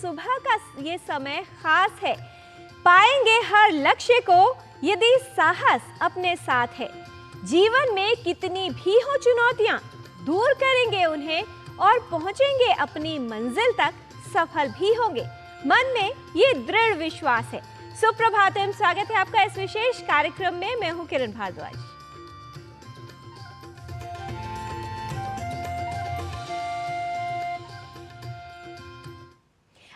सुबह का ये समय खास है। पाएंगे हर लक्ष्य को यदि साहस अपने साथ है। जीवन में कितनी भी हो चुनौतियां, दूर करेंगे उन्हें और पहुंचेंगे अपनी मंजिल तक, सफल भी होंगे। मन में ये दृढ़ विश्वास है। सुप्रभात एवं स्वागत है आपका इस विशेष कार्यक्रम में। मैं हूं किरण भारद्वाज।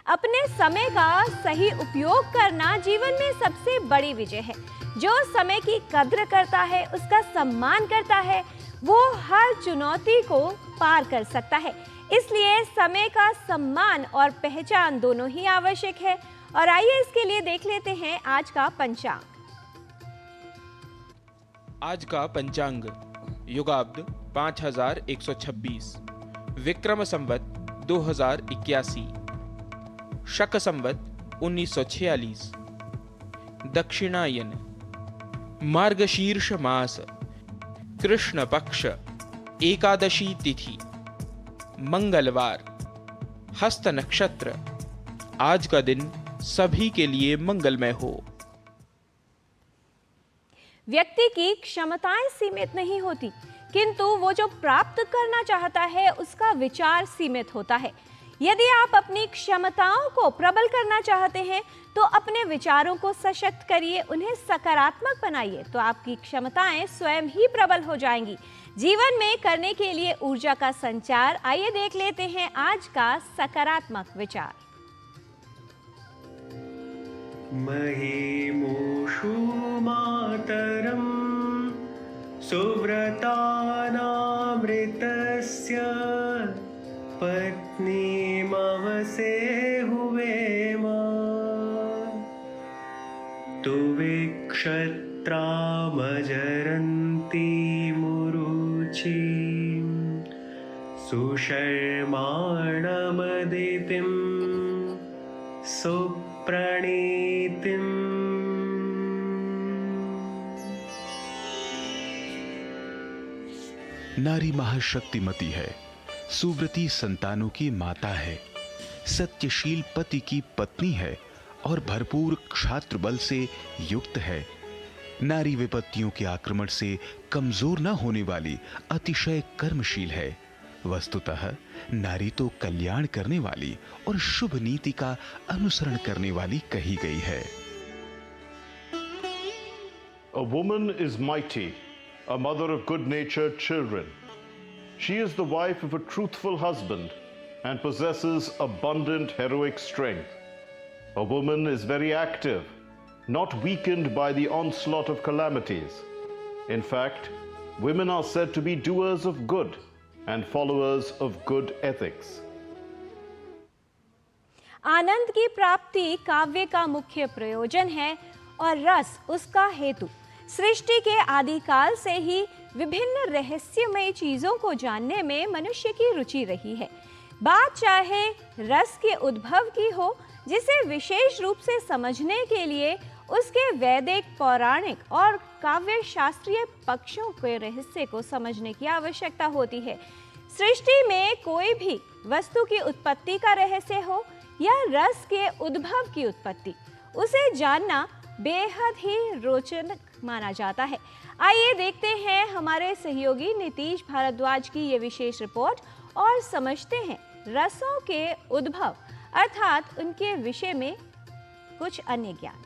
अपने समय का सही उपयोग करना जीवन में सबसे बड़ी विजय है। जो समय की कद्र करता है, उसका सम्मान करता है, वो हर चुनौती को पार कर सकता है। इसलिए समय का सम्मान और पहचान दोनों ही आवश्यक है। और आइए इसके लिए देख लेते हैं आज का पंचांग। आज का पंचांग युगाब्द 5126, विक्रम संवत 2081, शक संवत 1946, दक्षिणायन, मार्गशीर्ष मास, कृष्ण पक्ष, एकादशी तिथि, मंगलवार, हस्त नक्षत्र। आज का दिन सभी के लिए मंगलमय हो। व्यक्ति की क्षमताएं सीमित नहीं होती, किंतु वो जो प्राप्त करना चाहता है उसका विचार सीमित होता है। यदि आप अपनी क्षमताओं को प्रबल करना चाहते हैं तो अपने विचारों को सशक्त करिए, उन्हें सकारात्मक बनाइए, तो आपकी क्षमताएं स्वयं ही प्रबल हो जाएंगी। जीवन में करने के लिए ऊर्जा का संचार। आइए देख लेते हैं आज का सकारात्मक विचार। महीमूषु मातरं सुव्रतानामृतस्य पत्नीमवसेहुवेम तुविक्षत्रामजरन्ती मुरुचिं सुशर्माणमदितिं सुप्रणीतिम्। नारी महाशक्तिमती है, सुव्रती संतानों की माता है, सत्यशील पति की पत्नी है और भरपूर क्षात्र बल से युक्त है। नारी विपत्तियों के आक्रमण से कमजोर न होने वाली अतिशय कर्मशील है। वस्तुतः नारी तो कल्याण करने वाली और शुभ नीति का अनुसरण करने वाली कही गई है। A woman is mighty, a mother of good-natured children. She is the wife of a truthful husband and possesses abundant heroic strength. A woman is very active, not weakened by the onslaught of calamities. In fact, women are said to be doers of good and followers of good ethics. आनंद की प्राप्ति काव्य का मुख्य प्रयोजन है और रस उसका हेतु। सृष्टि के आदिकाल से ही विभिन्न रहस्यमय चीजों को जानने में मनुष्य की रुचि रही है। बात चाहे रस के उद्भव की हो, जिसे विशेष रूप से समझने के लिए उसके वैदिक, पौराणिक और काव्य शास्त्रीय पक्षों के रहस्य को समझने की आवश्यकता होती है। सृष्टि में कोई भी वस्तु की उत्पत्ति का रहस्य हो या रस के उद्भव की उत्पत्ति, उसे जानना बेहद ही रोचक माना जाता है। आइए देखते हैं हमारे सहयोगी नीतीश भारद्वाज की ये विशेष रिपोर्ट और समझते हैं रसों के उद्भव अर्थात उनके विषय में कुछ अन्य ज्ञान।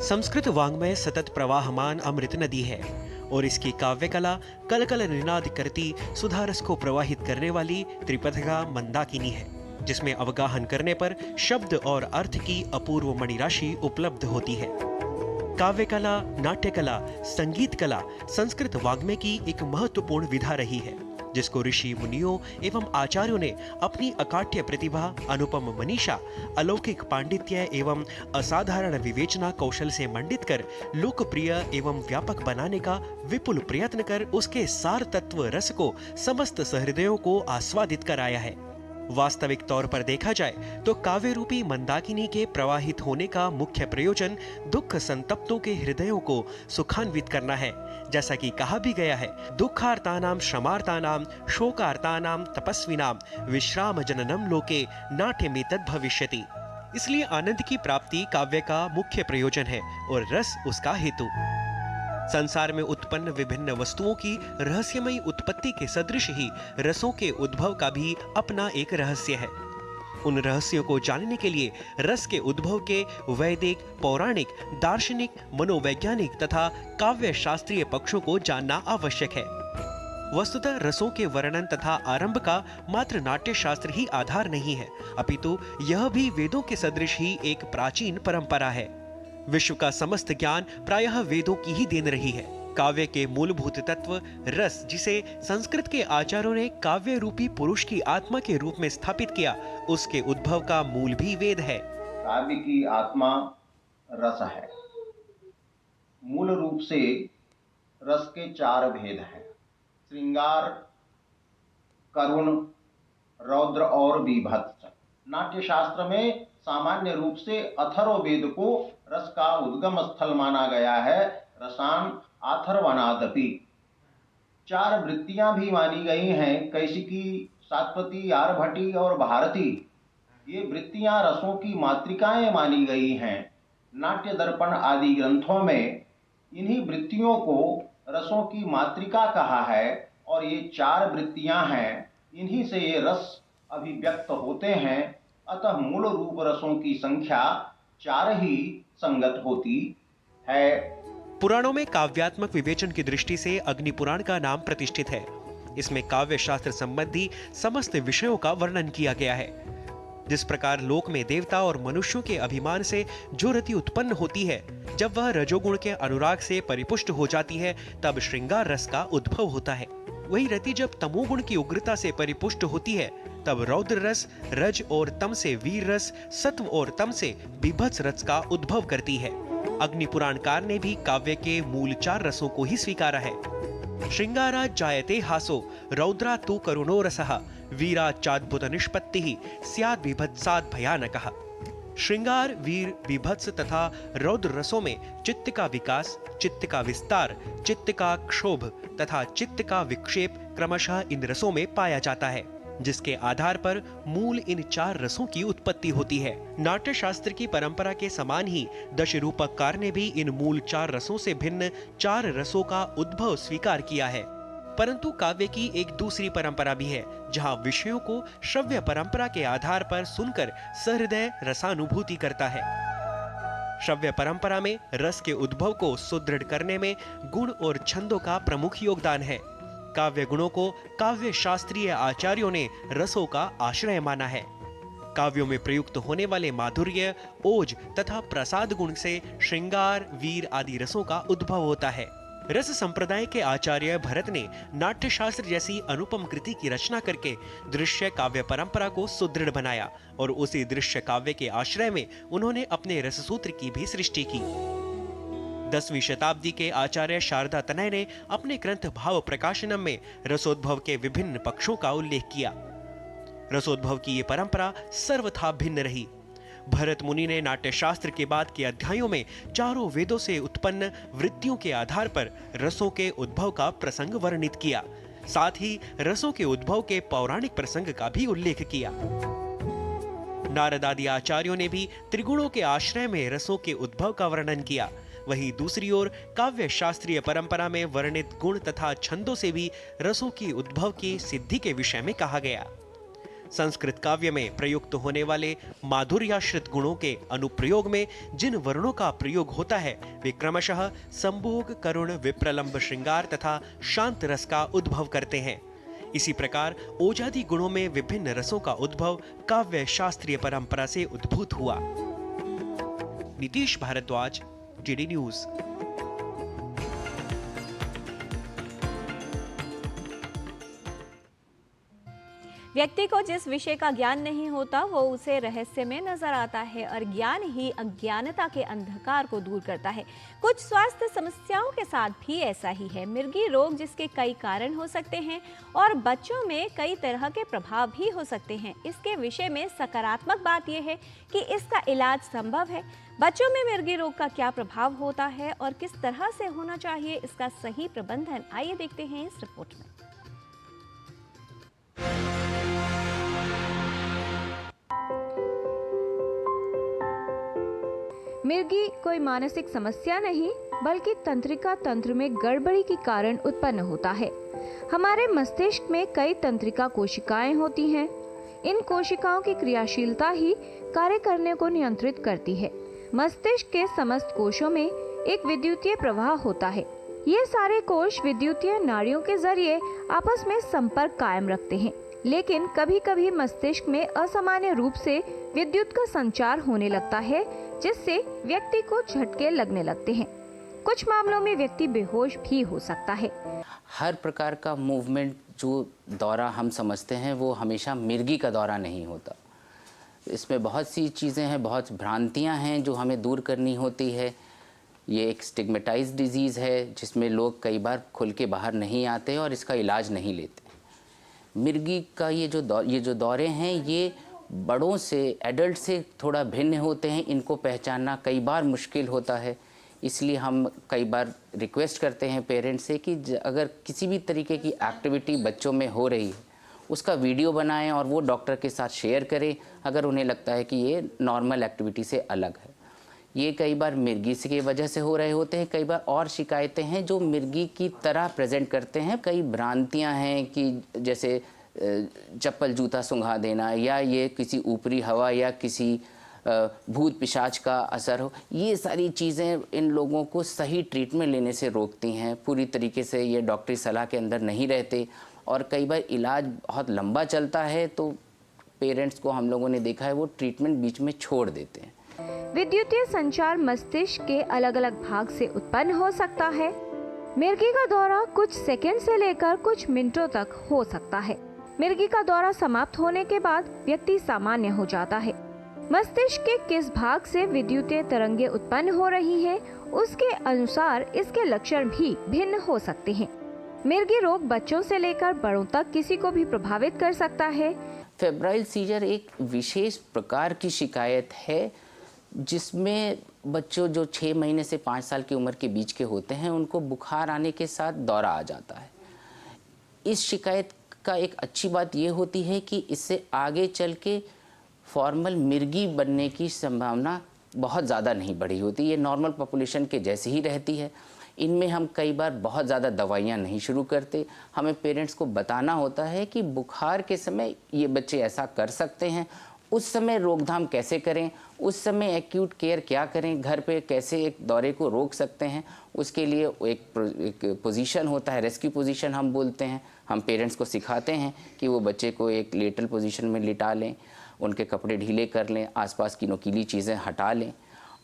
संस्कृत वाङ्मय सतत प्रवाहमान अमृत नदी है और इसकी काव्य कला कल कल निनाद करती सुधारस को प्रवाहित करने वाली त्रिपथगा मंदाकिनी है, जिसमें अवगाहन करने पर शब्द और अर्थ की अपूर्व मणिराशि उपलब्ध होती है। काव्य कला, नाट्य कला, संगीत कला संस्कृत वाङ्मय की एक महत्वपूर्ण विधा रही है, जिसको ऋषि मुनियों एवं आचार्यों ने अपनी अकाट्य प्रतिभा, अनुपम मनीषा, अलौकिक पांडित्य एवं असाधारण विवेचना कौशल से मंडित कर लोकप्रिय एवं व्यापक बनाने का विपुल प्रयत्न कर उसके सार तत्व रस को समस्त सहृदयों को आस्वादित कराया है। वास्तविक तौर पर देखा जाए तो काव्य रूपी मंदाकिनी के प्रवाहित होने का मुख्य प्रयोजन दुख संतप्तों के हृदयों को सुखान्वित करना है। जैसा कि कहा भी गया है, दुखार्तानाम श्रमार्तानाम शोकार्तानाम तपस्विनाम विश्राम जननम लोके नाट्यमेतद् भविष्यति। इसलिए आनंद की प्राप्ति काव्य का मुख्य प्रयोजन है और रस उसका हेतु। संसार में उत्पन्न विभिन्न वस्तुओं की रहस्यमयी उत्पत्ति के सदृश ही रसों के उद्भव का भी अपना एक रहस्य है। उन रहस्यों को जानने के लिए रस के उद्भव के वैदिक, पौराणिक, दार्शनिक, मनोवैज्ञानिक तथा काव्य शास्त्रीय पक्षों को जानना आवश्यक है। वस्तुतः रसों के वर्णन तथा आरंभ का मात्र नाट्य शास्त्र ही आधार नहीं है, अपितु यह भी वेदों के सदृश ही एक प्राचीन परंपरा है। विश्व का समस्त ज्ञान प्रायः वेदों की ही देन रही है। काव्य के मूलभूत तत्व रस, जिसे संस्कृत के आचार्यों ने काव्य रूपी पुरुष की आत्मा के रूप में स्थापित किया, उसके उद्भव का मूल भी वेद है। काव्य की आत्मा रस है। मूल रूप से रस के 4 भेद हैं: श्रृंगार, करुण, रौद्र और बीभत्स। नाट्य शास्त्र में सामान्य रूप से अथर्ववेद को रस का उद्गम स्थल माना गया है। रसान अथर्वणादपि। 4 वृत्तियां भी मानी गई हैं: कैशिकी, सात्वती, आर्भटी और भारती। ये वृत्तियां रसों की मातृकाएं मानी गई हैं। नाट्य दर्पण आदि ग्रंथों में इन्हीं वृत्तियों को रसों की मातृका कहा है और ये 4 वृत्तियां हैं, इन्हीं से ये रस अभिव्यक्त होते हैं। अतः मूल रूप रसों की संख्या 4 ही संगत होती है। पुराणों में काव्यात्मक विवेचन की दृष्टि से अग्नि पुराण का नाम प्रतिष्ठित है। इसमें काव्य शास्त्र संबंधी समस्त विषयों का वर्णन किया गया है। जिस प्रकार लोक में देवता और मनुष्यों के अभिमान से जो रति उत्पन्न होती है, जब वह रजोगुण के अनुराग से परिपुष्ट हो जाती है, तब श्रृंगार रस का उद्भव होता है। वही रति जब तमोगुण की उग्रता से परिपुष्ट होती है, तब रौद्र रस, रज और तम से वीर रस, सत्व और तम से बीभत्स रस का उद्भव करती है। अग्नि पुराणकार ने भी काव्य के मूल 4 रसों को ही स्वीकारा है। श्रृंगारात् जायते हासो, रौद्रात् तु करुणो रसः, वीरात् चाद्भुत निष्पत्तिः, स्यात् बीभत्सात् भयानकः। श्रृंगार, वीर, बीभत्स तथा रौद्र रसों में चित्त का विकास, चित्त का विस्तार, चित्त का क्षोभ तथा चित्त का विक्षेप क्रमशः इन रसों में पाया जाता है, जिसके आधार पर मूल इन 4 रसों की उत्पत्ति होती है। नाट्य शास्त्र की परंपरा के समान ही दशरूपककार ने भी इन मूल 4 रसों से भिन्न 4 रसों का उद्भव स्वीकार किया है। परंतु काव्य की एक दूसरी परंपरा भी है, जहां विषयों को श्रव्य परंपरा के आधार पर सुनकर सहृदय रसानुभूति करता है। श्रव्य परंपरा में रस के उद्भव को सुदृढ़ करने में गुण और छंदों का प्रमुख योगदान है। काव्य गुणों को काव्य शास्त्रीय आचार्यों ने रसों का आश्रय माना है। काव्यों में प्रयुक्त होने वाले माधुर्य, ओज तथा प्रसाद गुण से श्रृंगार, वीर आदि रसों का उद्भव होता है। रस संप्रदाय के आचार्य भरत ने नाट्य शास्त्र जैसी अनुपम कृति की रचना करके दृश्य काव्य परंपरा को सुदृढ़ बनाया और उसी दृश्य काव्य के आश्रय में उन्होंने अपने रससूत्र की भी सृष्टि की। 10वीं शताब्दी के आचार्य शारदा तनय ने अपने ग्रंथ भाव प्रकाशनम में रसोद्भव के विभिन्न पक्षों का उल्लेख किया। रसोद्भव की ये परंपरा सर्वथा भिन्न रही। भरत मुनि ने नाट्य शास्त्र के बाद के अध्यायों में 4 वेदों से उत्पन्न वृत्तियों के आधार पर रसों के उद्भव का प्रसंग वर्णित किया। साथ ही रसों के उद्भव के पौराणिक प्रसंग का भी उल्लेख किया। नारद आदि आचार्यों ने भी त्रिगुणों के आश्रय में रसों के उद्भव का वर्णन किया। वहीं दूसरी ओर काव्य शास्त्रीय परंपरा में वर्णित गुण तथा छंदों से भी रसों की उद्भव की सिद्धि के विषय में कहा गया। संस्कृत काव्य में प्रयुक्त होने वाले माधुर्याश्रित गुणों के अनुप्रयोग में जिन वर्णों का प्रयोग होता है, वे क्रमशः संभोग, करुण, विप्रलंब, श्रृंगार तथा शांत रस का उद्भव करते हैं। इसी प्रकार ओजादि गुणों में विभिन्न रसों का उद्भव काव्य शास्त्रीय परंपरा से उद्भूत हुआ। Nitish Bharadwaj, DD news. व्यक्ति को जिस विषय का ज्ञान नहीं होता वो उसे रहस्य में नजर आता है और ज्ञान ही अज्ञानता के अंधकार को दूर करता है। कुछ स्वास्थ्य समस्याओं के साथ भी ऐसा ही है। मिर्गी रोग जिसके कई कारण हो सकते हैं और बच्चों में कई तरह के प्रभाव भी हो सकते हैं। इसके विषय में सकारात्मक बात यह है कि इसका इलाज संभव है। बच्चों में मिर्गी रोग का क्या प्रभाव होता है और किस तरह से होना चाहिए, इसका सही प्रबंधन, आइए देखते हैं इस रिपोर्ट में। मिर्गी कोई मानसिक समस्या नहीं बल्कि तंत्रिका तंत्र में गड़बड़ी के कारण उत्पन्न होता है। हमारे मस्तिष्क में कई तंत्रिका कोशिकाएं होती हैं। इन कोशिकाओं की क्रियाशीलता ही कार्य करने को नियंत्रित करती है। मस्तिष्क के समस्त कोशों में एक विद्युतीय प्रवाह होता है। ये सारे कोश विद्युतीय नाड़ियों के जरिए आपस में संपर्क कायम रखते हैं, लेकिन कभी कभी मस्तिष्क में असामान्य रूप से विद्युत का संचार होने लगता है, जिससे व्यक्ति को झटके लगने लगते हैं। कुछ मामलों में व्यक्ति बेहोश भी हो सकता है। हर प्रकार का मूवमेंट जो दौरा हम समझते हैं वो हमेशा मिर्गी का दौरा नहीं होता। इसमें बहुत सी चीज़ें हैं, बहुत भ्रांतियां हैं जो हमें दूर करनी होती है। ये एक स्टिग्मेटाइज्ड डिजीज़ है जिसमें लोग कई बार खुल के बाहर नहीं आते और इसका इलाज नहीं लेते। मिर्गी का ये जो दौरे हैं ये बड़ों से, एडल्ट से थोड़ा भिन्न होते हैं। इनको पहचानना कई बार मुश्किल होता है, इसलिए हम कई बार रिक्वेस्ट करते हैं पेरेंट्स से कि अगर किसी भी तरीके की एक्टिविटी बच्चों में हो रही है उसका वीडियो बनाएं और वो डॉक्टर के साथ शेयर करें अगर उन्हें लगता है कि ये नॉर्मल एक्टिविटी से अलग है। ये कई बार मिर्गी की वजह से हो रहे होते हैं, कई बार और शिकायतें हैं जो मिर्गी की तरह प्रेजेंट करते हैं। कई भ्रांतियां हैं कि जैसे चप्पल जूता सुंघा देना या ये किसी ऊपरी हवा या किसी भूत पिशाच का असर हो। ये सारी चीज़ें इन लोगों को सही ट्रीटमेंट लेने से रोकती हैं। पूरी तरीके से ये डॉक्टरी सलाह के अंदर नहीं रहते और कई बार इलाज बहुत लंबा चलता है तो पेरेंट्स को हम लोगों ने देखा है वो ट्रीटमेंट बीच में छोड़ देते हैं। विद्युतीय संचार मस्तिष्क के अलग अलग भाग से उत्पन्न हो सकता है। मिर्गी का दौरा कुछ सेकंड से लेकर कुछ मिनटों तक हो सकता है। मिर्गी का दौरा समाप्त होने के बाद व्यक्ति सामान्य हो जाता है। मस्तिष्क के किस भाग से विद्युतीय तरंगें उत्पन्न हो रही हैं, उसके अनुसार इसके लक्षण भी भिन्न हो सकते हैं। मिर्गी रोग बच्चों से लेकर बड़ों तक किसी को भी प्रभावित कर सकता है। फेब्राइल सीजर एक विशेष प्रकार की शिकायत है जिसमें बच्चों जो 6 महीने से 5 साल की उम्र के बीच के होते हैं उनको बुखार आने के साथ दौरा आ जाता है। इस शिकायत का एक अच्छी बात ये होती है कि इससे आगे चल के फॉर्मल मिर्गी बनने की संभावना बहुत ज़्यादा नहीं बढ़ी होती। ये नॉर्मल पॉपुलेशन के जैसी ही रहती है। इनमें हम कई बार बहुत ज़्यादा दवाइयाँ नहीं शुरू करते। हमें पेरेंट्स को बताना होता है कि बुखार के समय ये बच्चे ऐसा कर सकते हैं, उस समय रोकथाम कैसे करें, उस समय एक्यूट केयर क्या करें, घर पे कैसे एक दौरे को रोक सकते हैं। उसके लिए एक पोजीशन होता है, रेस्क्यू पोजीशन हम बोलते हैं। हम पेरेंट्स को सिखाते हैं कि वो बच्चे को एक लेटल पोजीशन में लिटा लें, उनके कपड़े ढीले कर लें, आसपास की नुकीली चीज़ें हटा लें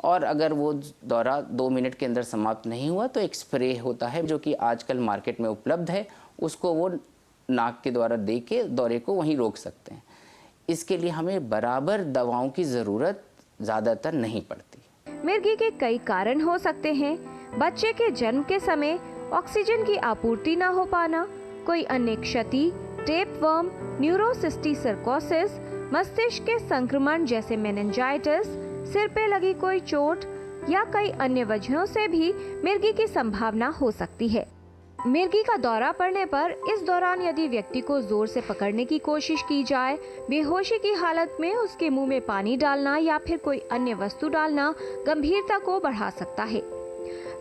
और अगर वो दौरा 2 मिनट के अंदर समाप्त नहीं हुआ तो एक स्प्रे होता है जो कि आजकल मार्केट में उपलब्ध है, उसको वो नाक के द्वारा दे के दौरे को वहीं रोक सकते हैं। इसके लिए हमें बराबर दवाओं की ज़रूरत ज़्यादातर नहीं पड़ती। मिर्गी के कई कारण हो सकते हैं। बच्चे के जन्म के समय ऑक्सीजन की आपूर्ति न हो पाना, कोई अन्य क्षति, टेपवर्म, न्यूरोसिस्टिसर्कोसिस, मस्तिष्क के संक्रमण जैसे मेनिंजाइटिस, सिर पे लगी कोई चोट या कई अन्य वजहों से भी मिर्गी की संभावना हो सकती है। मिर्गी का दौरा पड़ने पर इस दौरान यदि व्यक्ति को जोर से पकड़ने की कोशिश की जाए, बेहोशी की हालत में उसके मुंह में पानी डालना या फिर कोई अन्य वस्तु डालना गंभीरता को बढ़ा सकता है।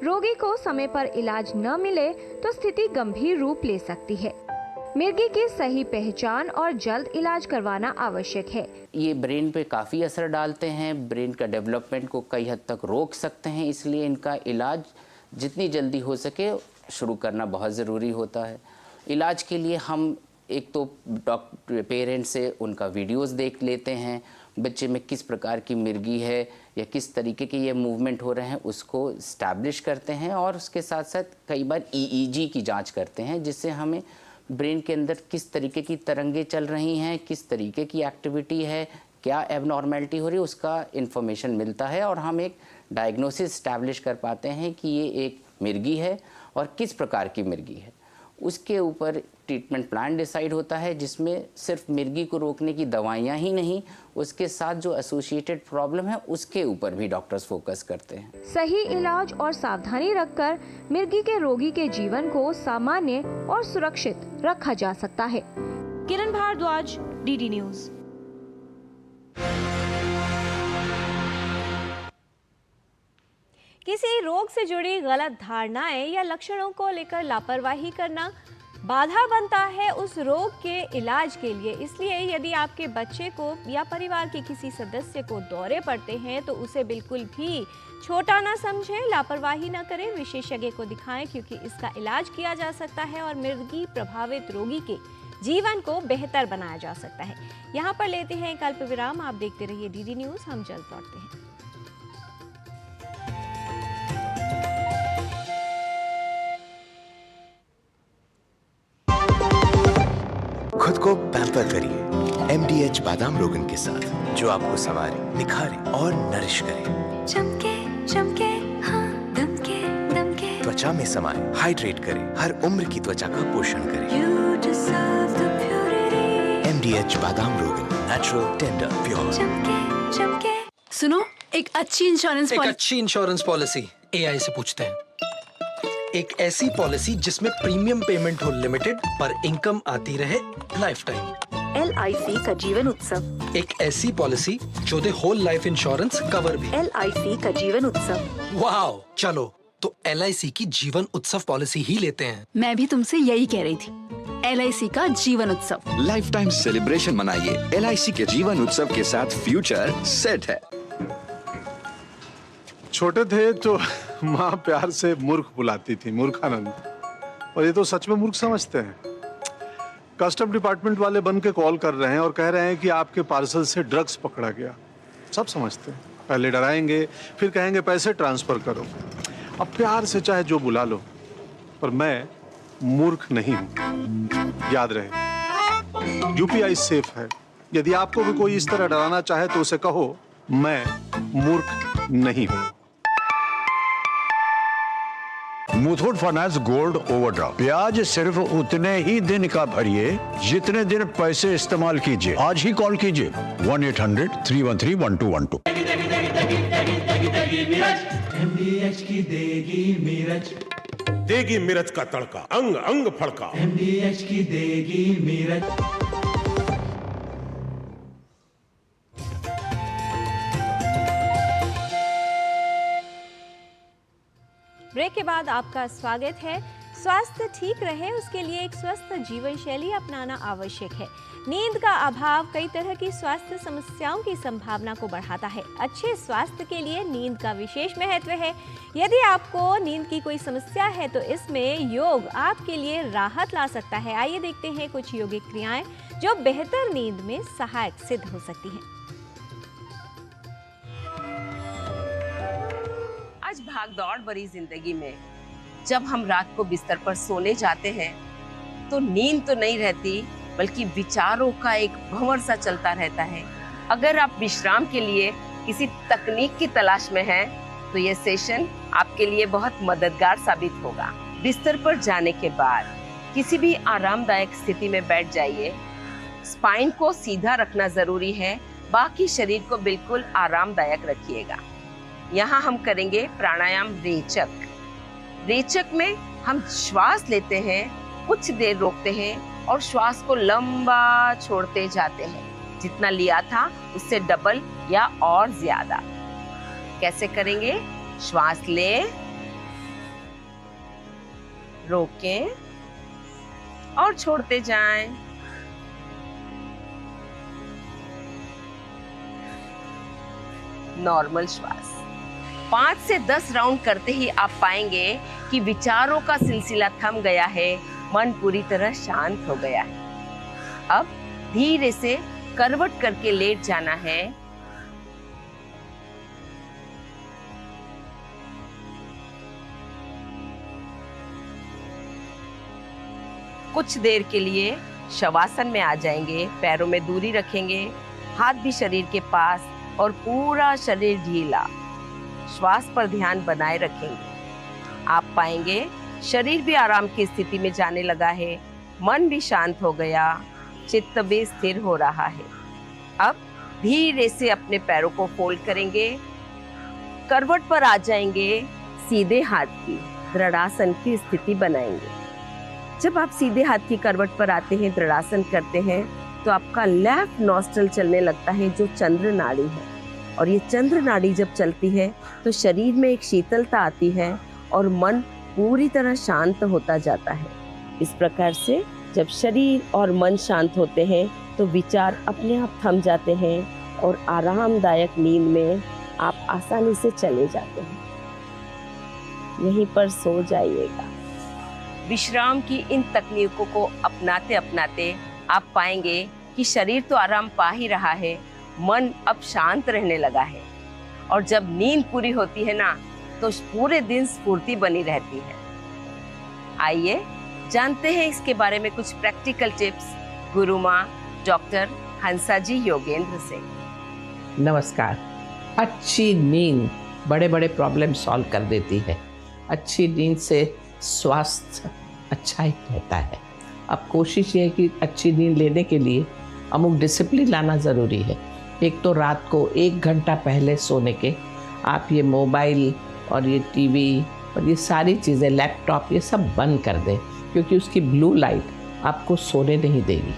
रोगी को समय पर इलाज न मिले तो स्थिति गंभीर रूप ले सकती है। मिर्गी की सही पहचान और जल्द इलाज करवाना आवश्यक है। ये ब्रेन पे काफ़ी असर डालते हैं, ब्रेन का डेवलपमेंट को कई हद तक रोक सकते हैं, इसलिए इनका इलाज जितनी जल्दी हो सके शुरू करना बहुत ज़रूरी होता है। इलाज के लिए हम एक तो पेरेंट्स से उनका वीडियोस देख लेते हैं, बच्चे में किस प्रकार की मिर्गी है या किस तरीके के ये मूवमेंट हो रहे हैं उसको इस्टेब्लिश करते हैं और उसके साथ साथ कई बार EEG की जांच करते हैं जिससे हमें ब्रेन के अंदर किस तरीके की तरंगें चल रही हैं, किस तरीके की एक्टिविटी है, क्या एबनॉर्मेलिटी हो रही है, उसका इन्फॉर्मेशन मिलता है और हम एक डायग्नोसिस इस्टेब्लिश कर पाते हैं कि ये एक मिर्गी है और किस प्रकार की मिर्गी है। उसके ऊपर ट्रीटमेंट प्लान डिसाइड होता है, जिसमें सिर्फ मिर्गी को रोकने की दवाइयाँ ही नहीं, उसके साथ जो एसोसिएटेड प्रॉब्लम है उसके ऊपर भी डॉक्टर्स फोकस करते हैं। सही इलाज और सावधानी रखकर मिर्गी के रोगी के जीवन को सामान्य और सुरक्षित रखा जा सकता है। किरण भारद्वाज, डीडी न्यूज। किसी रोग से जुड़ी गलत धारणाएं या लक्षणों को लेकर लापरवाही करना बाधा बनता है उस रोग के इलाज के लिए। इसलिए यदि आपके बच्चे को या परिवार के किसी सदस्य को दौरे पड़ते हैं तो उसे बिल्कुल भी छोटा ना समझें, लापरवाही ना करें, विशेषज्ञ को दिखाएं, क्योंकि इसका इलाज किया जा सकता है और मिर्गी प्रभावित रोगी के जीवन को बेहतर बनाया जा सकता है। यहाँ पर लेते हैं एक अल्प विराम। आप देखते रहिए डीडी न्यूज, हम जल्द लौटते हैं। खुद को पैम्पर करिए MDH बादाम रोगन के साथ, जो आपको संवारे, निखारे और नरिश करे। चमके चमके हाँ, दमके दमके, त्वचा में समाए, हाइड्रेट करे, हर उम्र की त्वचा का पोषण करे। You deserve the purity. MDH बादाम रोगन, नेचुरल, टेंडर, प्योर। चमके चमके। सुनो, एक अच्छी इंश्योरेंस पॉलिसी AI से पूछते हैं। एक ऐसी पॉलिसी जिसमें प्रीमियम पेमेंट हो लिमिटेड पर इनकम आती रहे लाइफ टाइम। LIC का जीवन उत्सव। एक ऐसी पॉलिसी जो दे होल लाइफ इंश्योरेंस कवर भी। LIC का जीवन उत्सव। वाओ, चलो तो LIC की जीवन उत्सव पॉलिसी ही लेते हैं। मैं भी तुमसे यही कह रही थी, LIC का जीवन उत्सव। लाइफ टाइम सेलिब्रेशन मनाइए LIC के जीवन उत्सव के साथ, फ्यूचर सेट है। छोटे थे तो माँ प्यार से मूर्ख बुलाती थी, मूर्खानंद, और ये तो सच में मूर्ख समझते हैं। कस्टम डिपार्टमेंट वाले बन के कॉल कर रहे हैं और कह रहे हैं कि आपके पार्सल से ड्रग्स पकड़ा गया। सब समझते हैं, पहले डराएंगे फिर कहेंगे पैसे ट्रांसफर करो। अब प्यार से चाहे जो बुला लो, पर मैं मूर्ख नहीं हूँ, याद रहे। UPI सेफ है। यदि आपको भी कोई इस तरह डराना चाहे तो उसे कहो मैं मूर्ख नहीं हूँ। मुथूट फाइनेंस गोल्ड ओवरड्राफ्ट, ब्याज सिर्फ उतने ही दिन का भरिए जितने दिन पैसे इस्तेमाल कीजिए। आज ही कॉल कीजिए 1-800-313-1212। MDH की देगी मिर्च, देगी मिर्च का तड़का, अंग अंग फड़का। MDH की देगी मिर्च। ब्रेक के बाद आपका स्वागत है। स्वास्थ्य ठीक रहे उसके लिए एक स्वस्थ जीवन शैली अपनाना आवश्यक है। नींद का अभाव कई तरह की स्वास्थ्य समस्याओं की संभावना को बढ़ाता है। अच्छे स्वास्थ्य के लिए नींद का विशेष महत्व है। यदि आपको नींद की कोई समस्या है तो इसमें योग आपके लिए राहत ला सकता है। आइए देखते हैं कुछ योगिक क्रियाएं जो बेहतर नींद में सहायक सिद्ध हो सकती हैं। आज भाग दौड़ भरी जिंदगी में जब हम रात को बिस्तर पर सोने जाते हैं तो नींद तो नहीं रहती, बल्कि विचारों का एक भंवर सा चलता रहता है। अगर आप विश्राम के लिए किसी तकनीक की तलाश में हैं, तो ये सेशन आपके लिए बहुत मददगार साबित होगा। बिस्तर पर जाने के बाद किसी भी आरामदायक स्थिति में बैठ जाइए। स्पाइन को सीधा रखना जरूरी है, बाकी शरीर को बिल्कुल आरामदायक रखिएगा। यहाँ हम करेंगे प्राणायाम रेचक। रेचक में हम श्वास लेते हैं, कुछ देर रोकते हैं और श्वास को लंबा छोड़ते जाते हैं। जितना लिया था उससे डबल या और ज्यादा। कैसे करेंगे? श्वास लें, रोकें और छोड़ते जाएं। नॉर्मल श्वास 5 से 10 राउंड करते ही आप पाएंगे कि विचारों का सिलसिला थम गया है, मन पूरी तरह शांत हो गया है। अब धीरे से करवट करके लेट जाना है। कुछ देर के लिए शवासन में आ जाएंगे, पैरों में दूरी रखेंगे, हाथ भी शरीर के पास और पूरा शरीर ढीला। श्वास पर ध्यान बनाए रखेंगे। आप पाएंगे शरीर भी आराम की स्थिति में जाने लगा है, मन भी शांत हो गया, चित्त भी स्थिर हो रहा है। अब धीरे से अपने पैरों को फोल्ड करेंगे, करवट पर आ जाएंगे, सीधे हाथ की दृढ़ासन की स्थिति बनाएंगे। जब आप सीधे हाथ की करवट पर आते हैं, दृढ़ासन करते हैं, तो आपका लेफ्ट नॉस्ट्रल चलने लगता है जो चंद्र नाड़ी है। और ये चंद्र नाड़ी जब चलती है तो शरीर में एक शीतलता आती है और मन पूरी तरह शांत होता जाता है। इस प्रकार से जब शरीर और मन शांत होते हैं तो विचार अपने आप थम जाते हैं और आरामदायक नींद में आप आसानी से चले जाते हैं। यहीं पर सो जाइएगा। विश्राम की इन तकनीकों को अपनाते अपनाते आप पाएंगे कि शरीर तो आराम पा ही रहा है, मन अब शांत रहने लगा है। और जब नींद पूरी होती है ना, तो पूरे दिन स्फूर्ति बनी रहती है। आइए जानते हैं इसके बारे में कुछ प्रैक्टिकल टिप्स गुरु माँ डॉक्टर हंसा जी योगेंद्र से। नमस्कार। अच्छी नींद बड़े बड़े प्रॉब्लम सॉल्व कर देती है। अच्छी नींद से स्वास्थ्य अच्छा ही रहता है। अब कोशिश ये है कि अच्छी नींद लेने के लिए अमुक डिसिप्लिन लाना ज़रूरी है। एक तो रात को 1 घंटा पहले सोने के आप ये मोबाइल और ये टीवी और ये सारी चीज़ें, लैपटॉप, ये सब बंद कर दें, क्योंकि उसकी ब्लू लाइट आपको सोने नहीं देगी।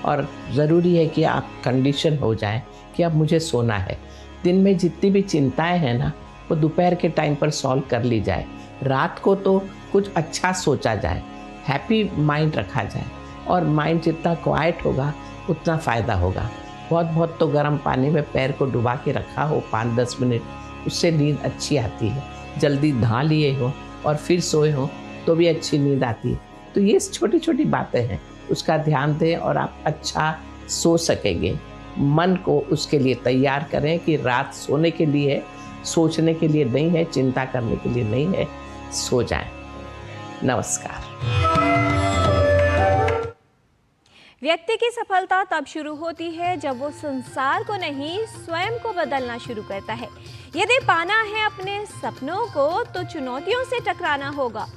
और ज़रूरी है कि आप कंडीशन हो जाएं कि अब मुझे सोना है। दिन में जितनी भी चिंताएं हैं ना, वो दोपहर के टाइम पर सॉल्व कर ली जाए। रात को तो कुछ अच्छा सोचा जाए, हैप्पी माइंड रखा जाए, और माइंड जितना क्वाइट होगा उतना फ़ायदा होगा। बहुत बहुत तो गर्म पानी में पैर को डुबा के रखा हो 5-10 मिनट, उससे नींद अच्छी आती है। जल्दी नहा लिए हो और फिर सोए हो तो भी अच्छी नींद आती है। तो ये छोटी छोटी बातें हैं, उसका ध्यान दें और आप अच्छा सो सकेंगे। मन को उसके लिए तैयार करें कि रात सोने के लिए है, सोचने के लिए नहीं है, चिंता करने के लिए नहीं है। सो जाएं। नमस्कार। व्यक्ति की सफलता तब शुरू होती है जब वो संसार को नहीं, स्वयं को बदलना शुरू करता है। यदि पाना है अपने सपनों को तो चुनौतियों से टकराना होगा।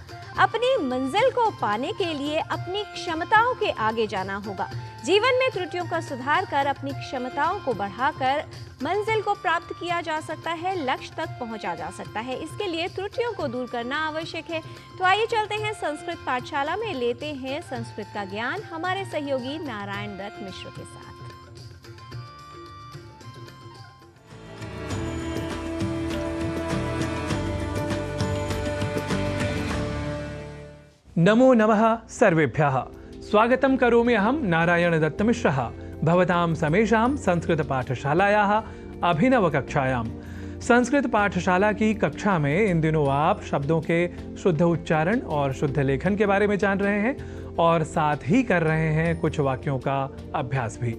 अपनी मंजिल को पाने के लिए अपनी क्षमताओं के आगे जाना होगा। जीवन में त्रुटियों का सुधार कर अपनी क्षमताओं को बढ़ाकर मंजिल को प्राप्त किया जा सकता है, लक्ष्य तक पहुंचा जा सकता है। इसके लिए त्रुटियों को दूर करना आवश्यक है। तो आइए चलते हैं संस्कृत पाठशाला में, लेते हैं संस्कृत का ज्ञान हमारे सहयोगी नारायण दत्त मिश्र के साथ। नमो नमः सर्वेभ्यः। स्वागतं करोमि अहं नारायण दत्तमिश्रः भवतां समेषां संस्कृत पाठशालायाः अभिनवकक्षायां। संस्कृत पाठशाला की कक्षा में इन दिनों आप शब्दों के शुद्ध उच्चारण और शुद्ध लेखन के बारे में जान रहे हैं और साथ ही कर रहे हैं कुछ वाक्यों का अभ्यास भी।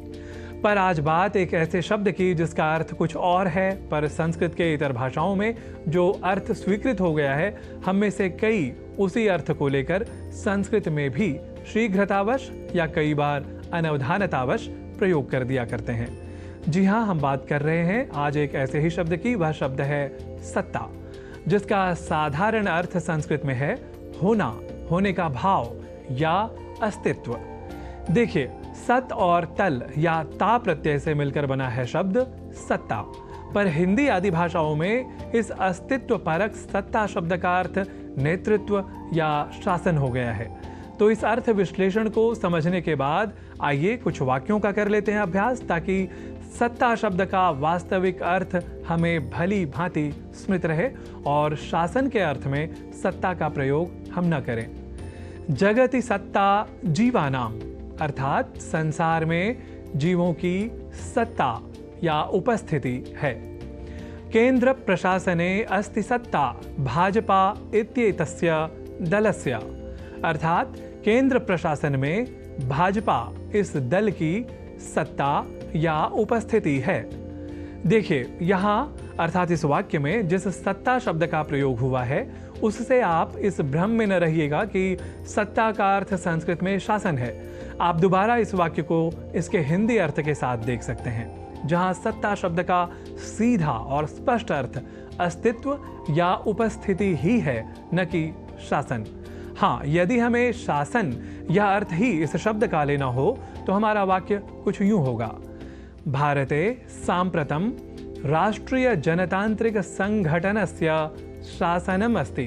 पर आज बात एक ऐसे शब्द की जिसका अर्थ कुछ और है, पर संस्कृत के इतर भाषाओं में जो अर्थ स्वीकृत हो गया है, हम में से कई उसी अर्थ को लेकर संस्कृत में भी शीघ्रतावश या कई बार अनवधानतावश प्रयोग कर दिया करते हैं। जी हाँ, हम बात कर रहे हैं आज एक ऐसे ही शब्द की। वह शब्द है सत्ता, जिसका साधारण अर्थ संस्कृत में है होना, होने का भाव या अस्तित्व। देखिए, सत और तल या ता प्रत्यय से मिलकर बना है शब्द सत्ता, पर हिंदी आदि भाषाओं में इस अस्तित्व परक सत्ता शब्द का अर्थ नेतृत्व या शासन हो गया है। तो इस अर्थ विश्लेषण को समझने के बाद आइए कुछ वाक्यों का कर लेते हैं अभ्यास, ताकि सत्ता शब्द का वास्तविक अर्थ हमें भली भांति स्मृत रहे और शासन के अर्थ में सत्ता का प्रयोग हम न करें। जगति सत्ता जीवानाम, अर्थात संसार में जीवों की सत्ता या उपस्थिति है। केंद्र प्रशासने अस्ति सत्ता भाजपा इत्येतस्य दलस्य, अर्थात केंद्र प्रशासन में भाजपा इस दल की सत्ता या उपस्थिति है। देखिए, यहाँ अर्थात इस वाक्य में जिस सत्ता शब्द का प्रयोग हुआ है उससे आप इस भ्रम में न रहिएगा कि सत्ता का अर्थ संस्कृत में शासन है। आप दोबारा इस वाक्य को इसके हिंदी अर्थ के साथ देख सकते हैं, जहां सत्ता शब्द का सीधा और स्पष्ट अर्थ अस्तित्व या उपस्थिति ही है, न कि शासन। हाँ, यदि हमें शासन या अर्थ ही इस शब्द का लेना हो तो हमारा वाक्य कुछ यूं होगा। भारते साम्प्रतं राष्ट्रीय जनतांत्रिक संघटनस्य शासनम अस्ति।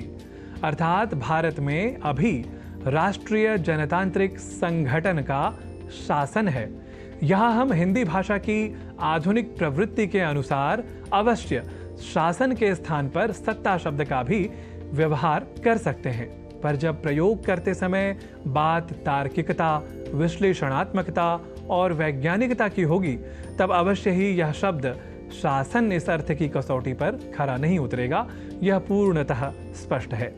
अर्थात भारत में अभी राष्ट्रीय जनतांत्रिक संगठन का शासन है। यहाँ हम हिंदी भाषा की आधुनिक प्रवृत्ति के अनुसार अवश्य शासन के स्थान पर सत्ता शब्द का भी व्यवहार कर सकते हैं, पर जब प्रयोग करते समय बात तार्किकता, विश्लेषणात्मकता और वैज्ञानिकता की होगी, तब अवश्य ही यह शब्द शासन इस अर्थ की कसौटी पर खरा नहीं उतरेगा। यह पूर्णतः स्पष्ट है।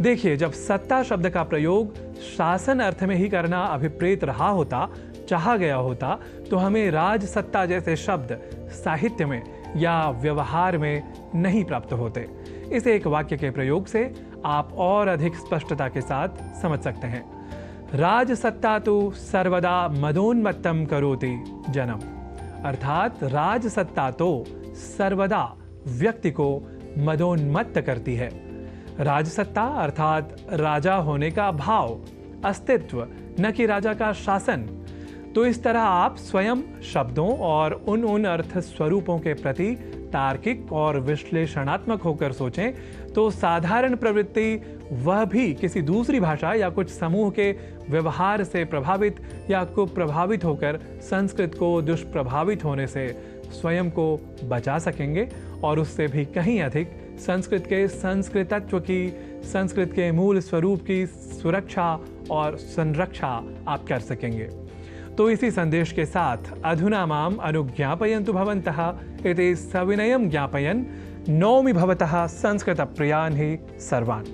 देखिए, जब सत्ता शब्द का प्रयोग शासन अर्थ में ही करना अभिप्रेत रहा होता, चाहा गया होता, तो हमें राज सत्ता जैसे शब्द साहित्य में या व्यवहार में नहीं प्राप्त होते। इस एक वाक्य के प्रयोग से आप और अधिक स्पष्टता के साथ समझ सकते हैं। राज सत्ता तो सर्वदा मदोन्मत्तम करोति जनम। अर्थात राज सत्ता तो सर्वदा व्यक्ति को मदोन्मत्त करती है। राजसत्ता अर्थात राजा होने का भाव, अस्तित्व, न कि राजा का शासन। तो इस तरह आप स्वयं शब्दों और उन अर्थ स्वरूपों के प्रति तार्किक और विश्लेषणात्मक होकर सोचें तो साधारण प्रवृत्ति वह भी किसी दूसरी भाषा या कुछ समूह के व्यवहार से प्रभावित या कुप्रभावित होकर संस्कृत को दुष्प्रभावित होने से स्वयं को बचा सकेंगे और उससे भी कहीं अधिक संस्कृत के संस्कृतत्व की, संस्कृत के मूल स्वरूप की सुरक्षा और संरक्षा आप कर सकेंगे। तो इसी संदेश के साथ अधुना माम अनुज्ञापयन्तु भवन्तः इति सविनयं ज्ञापयन् नौमि भवतः संस्कृत प्रियान् हि सर्वान्।